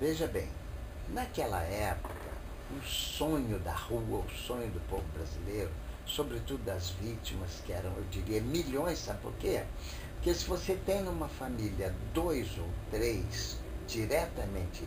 Veja bem, naquela época, o sonho da rua, o sonho do povo brasileiro, sobretudo das vítimas, que eram, eu diria, milhões, sabe por quê? Porque se você tem numa família dois ou três diretamente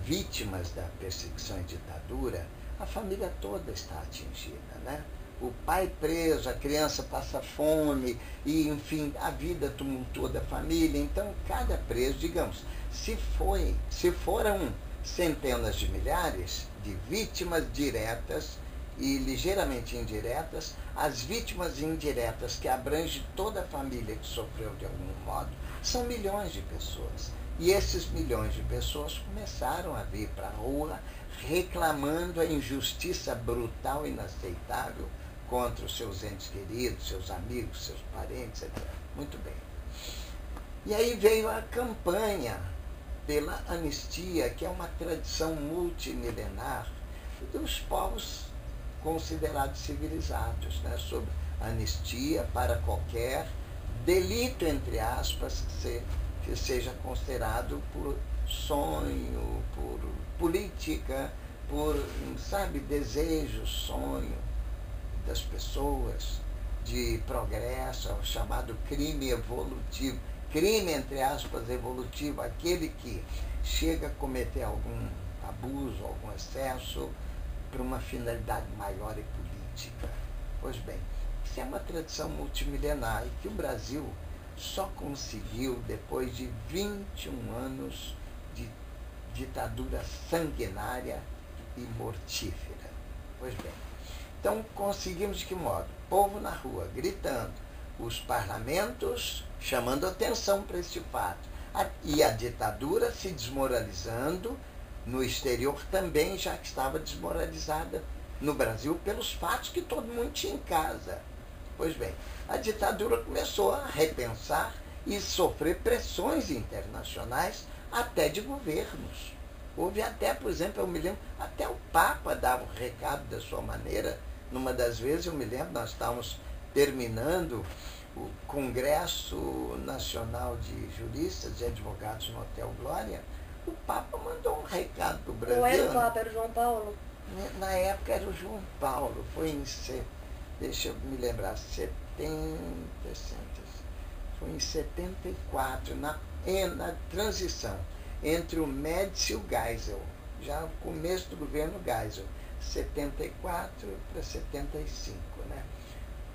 vítimas da perseguição e ditadura, a família toda está atingida, né? O pai preso, a criança passa fome, e, enfim, a vida tumultua da família. Então, cada preso, digamos, se foram centenas de milhares de vítimas diretas e ligeiramente indiretas, as vítimas indiretas, que abrangem toda a família que sofreu de algum modo, são milhões de pessoas. E esses milhões de pessoas começaram a vir para a rua reclamando a injustiça brutal e inaceitável contra os seus entes queridos, seus amigos, seus parentes, etc. Muito bem. E aí veio a campanha pela anistia, que é uma tradição multimilenar dos povos considerados civilizados, né? Sobre anistia para qualquer delito, entre aspas, que seja considerado por sonho, por política, por, sabe, desejo, sonho das pessoas de progresso, o chamado crime evolutivo. Crime, entre aspas, evolutivo, aquele que chega a cometer algum abuso, algum excesso, para uma finalidade maior e política. Pois bem, isso é uma tradição multimilenar e que o Brasil só conseguiu depois de 21 anos de ditadura sanguinária e mortífera. Pois bem, então conseguimos de que modo? Povo na rua, gritando, os parlamentos chamando atenção para este fato, e a ditadura se desmoralizando no exterior também, já que estava desmoralizada no Brasil pelos fatos que todo mundo tinha em casa. Pois bem, a ditadura começou a repensar e sofrer pressões internacionais, até de governos. Houve até, por exemplo, eu me lembro, até o Papa dava o recado da sua maneira. Numa das vezes, eu me lembro, nós estávamos terminando o Congresso Nacional de Juristas e Advogados no Hotel Glória. O Papa mandou um recado para o Brasil. Não era o Papa, era o João Paulo? Na época era o João Paulo, foi em, deixa eu me lembrar, 70, foi em 74, na transição entre o Médici e o Geisel, já no começo do governo Geisel, 74 para 75, né?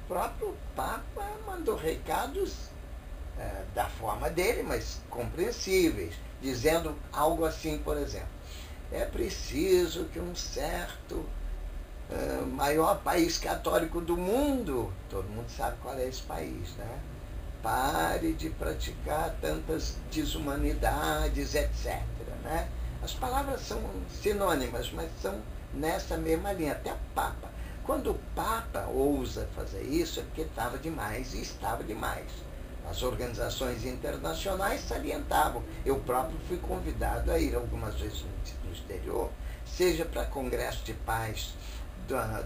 O próprio Papa mandou recados da forma dele, mas compreensíveis, dizendo algo assim, por exemplo, é preciso que um certo maior país católico do mundo, todo mundo sabe qual é esse país, né? Pare de praticar tantas desumanidades, etc. Né? As palavras são sinônimas, mas são nessa mesma linha, até o Papa. Quando o Papa ousa fazer isso, é porque estava demais, e estava demais. As organizações internacionais salientavam. Eu próprio fui convidado a ir algumas vezes no exterior, seja para congresso de paz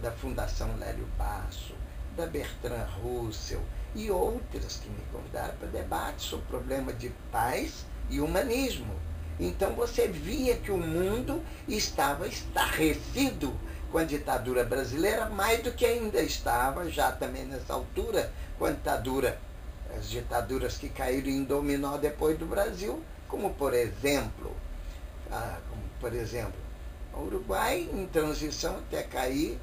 da Fundação Lélio Basso, da Bertrand Russell e outras que me convidaram para debate sobre o problema de paz e humanismo. Então você via que o mundo estava estarrecido com a ditadura brasileira, mais do que ainda estava, já também nessa altura, com a ditadura, as ditaduras que caíram em dominó depois do Brasil, como por exemplo, o Uruguai em transição até cair,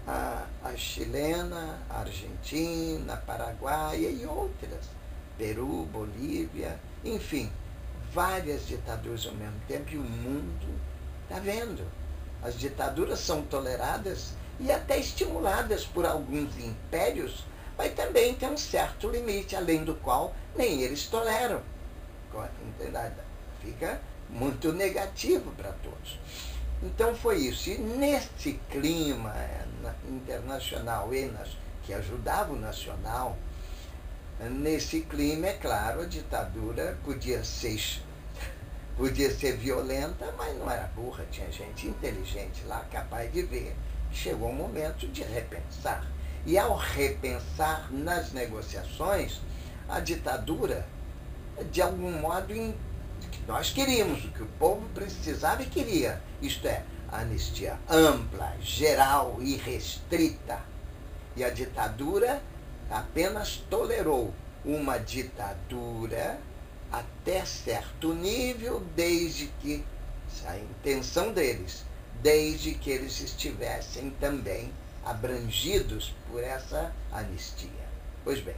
a chilena, a argentina, a paraguaia e outras, Peru, Bolívia, enfim, várias ditaduras ao mesmo tempo, e o mundo está vendo. As ditaduras são toleradas e até estimuladas por alguns impérios, mas também tem um certo limite, além do qual nem eles toleram. Fica muito negativo para todos. Então foi isso. E nesse clima internacional, que ajudava o nacional, nesse clima, é claro, a ditadura podia ser violenta, mas não era burra, tinha gente inteligente lá, capaz de ver. Chegou o momento de repensar. E ao repensar nas negociações, a ditadura, de algum modo, nós queríamos o que o povo precisava e queria, isto é, a anistia ampla, geral e restrita. E a ditadura apenas tolerou uma ditadura até certo nível, desde que, a intenção deles, desde que eles estivessem também abrangidos por essa anistia. Pois bem,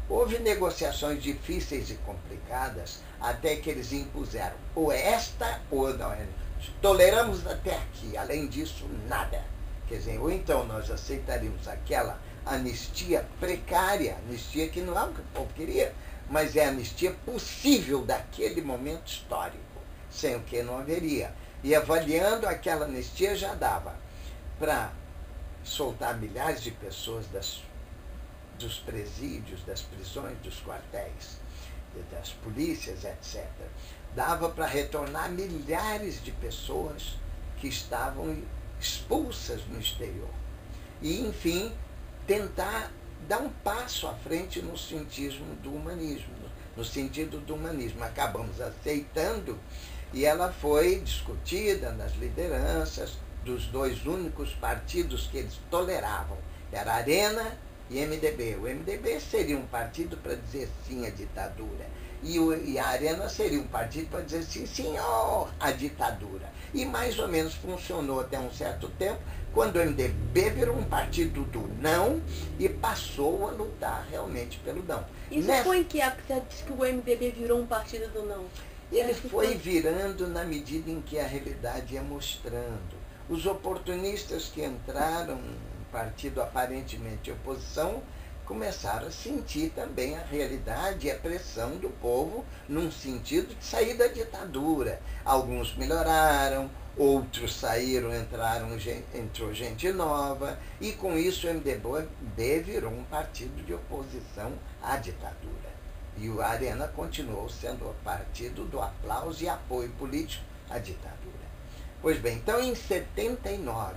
houve negociações difíceis e complicadas até que eles impuseram ou esta ou não. Toleramos até aqui, além disso, nada. Quer dizer, ou então nós aceitaríamos aquela anistia precária, anistia que não é o que o povo queria, mas é a anistia possível daquele momento histórico, sem o que não haveria. E avaliando aquela anistia já dava para soltar milhares de pessoas dos presídios, das prisões, dos quartéis, das polícias, etc. Dava para retornar milhares de pessoas que estavam expulsas no exterior. E, enfim, tentar dar um passo à frente no sentido do humanismo. Acabamos aceitando e ela foi discutida nas lideranças dos dois únicos partidos que eles toleravam. Era Arena e MDB. O MDB seria um partido para dizer sim à ditadura. E a Arena seria um partido para dizer sim, senhor, à ditadura. E mais ou menos funcionou até um certo tempo, quando o MDB virou um partido do não e passou a lutar realmente pelo não. Isso foi em que época você disse que o MDB virou um partido do não? Ele foi virando na medida em que a realidade ia mostrando. Os oportunistas que entraram no partido aparentemente de oposição começaram a sentir também a realidade e a pressão do povo num sentido de sair da ditadura. Alguns melhoraram, outros saíram, entrou gente nova, e com isso o MDB virou um partido de oposição à ditadura. E o Arena continuou sendo o partido do aplauso e apoio político à ditadura. Pois bem, então em 79,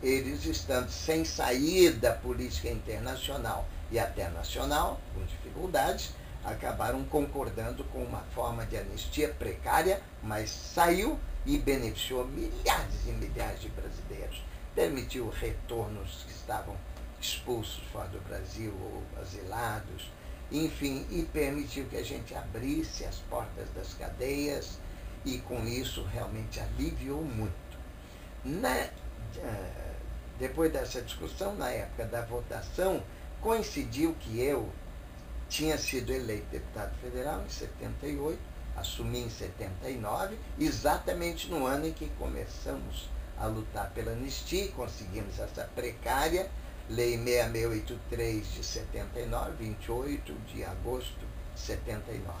eles estando sem saída política internacional e até nacional, com dificuldades, acabaram concordando com uma forma de anistia precária, mas saiu e beneficiou milhares e milhares de brasileiros. Permitiu retornos que estavam expulsos fora do Brasil ou asilados, enfim, e permitiu que a gente abrisse as portas das cadeias e com isso realmente aliviou muito. Depois dessa discussão, na época da votação, coincidiu que eu tinha sido eleito deputado federal em 78, assumi em 79, exatamente no ano em que começamos a lutar pela anistia e conseguimos essa precária Lei 6683 de 79, 28 de agosto de 79.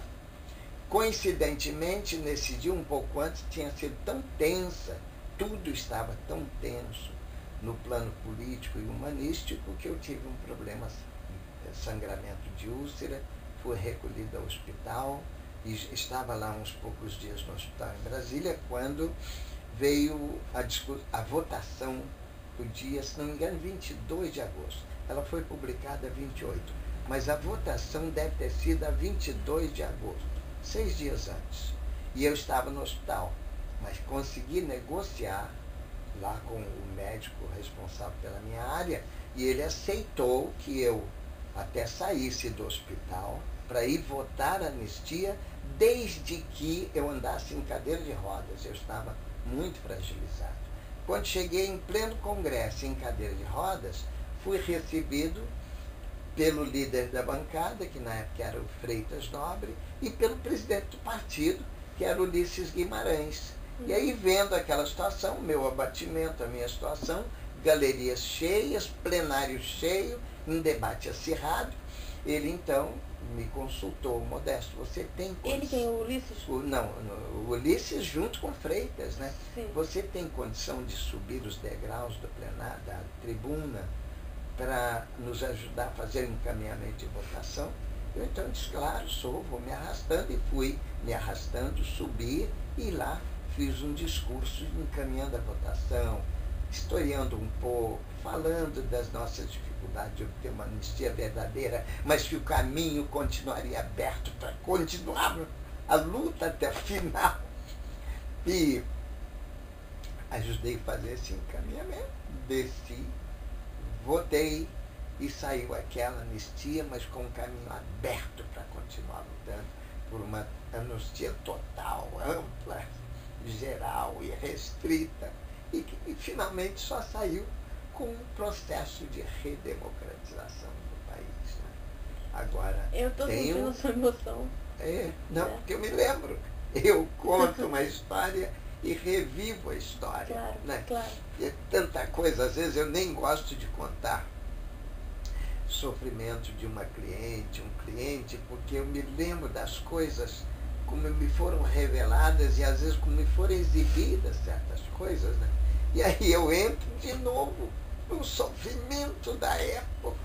Coincidentemente, nesse dia, um pouco antes, tinha sido tão tensa, tudo estava tão tenso no plano político e humanístico que eu tive um problema, sangramento de úlcera, fui recolhido ao hospital e estava lá uns poucos dias no hospital em Brasília, quando veio a votação do dia, se não me engano, 22 de agosto. Ela foi publicada 28, mas a votação deve ter sido a 22 de agosto, 6 dias antes. E eu estava no hospital, mas consegui negociar lá com o médico responsável pela minha área, e ele aceitou que eu até saísse do hospital para ir votar a anistia, desde que eu andasse em cadeira de rodas. Eu estava muito fragilizado. Quando cheguei em pleno congresso em cadeira de rodas, fui recebido pelo líder da bancada, que na época era o Freitas Nobre, e pelo presidente do partido, que era Ulisses Guimarães. E aí, vendo aquela situação, meu abatimento, a minha situação, galerias cheias, plenário cheio, um debate acirrado, ele então me consultou, Modesto, você tem condição... Ele quem? O Ulisses? O Ulisses junto com Freitas, né? Sim. Você tem condição de subir os degraus do plenário, da tribuna, para nos ajudar a fazer o encaminhamento de votação? Eu então disse, claro, vou me arrastando, e fui me arrastando, subi, e lá fiz um discurso encaminhando a votação, historiando um pouco, falando das nossas dificuldades de obter uma anistia verdadeira, mas que o caminho continuaria aberto para continuar a luta até o final. E ajudei a fazer esse encaminhamento, desci, votei e saiu aquela anistia, mas com um caminho aberto para continuar lutando por uma anistia total, ampla, geral e restrita, e que finalmente só saiu com um processo de redemocratização do país. Né? Agora, Eu estou sentindo sua emoção. Não, porque eu me lembro. Eu conto uma história e revivo a história. Claro, né? claro. E é tanta coisa, às vezes eu nem gosto de contar sofrimento de uma cliente, um cliente, porque eu me lembro das coisas como me foram reveladas e às vezes como me foram exibidas certas coisas, né? E aí eu entro de novo no sofrimento da época.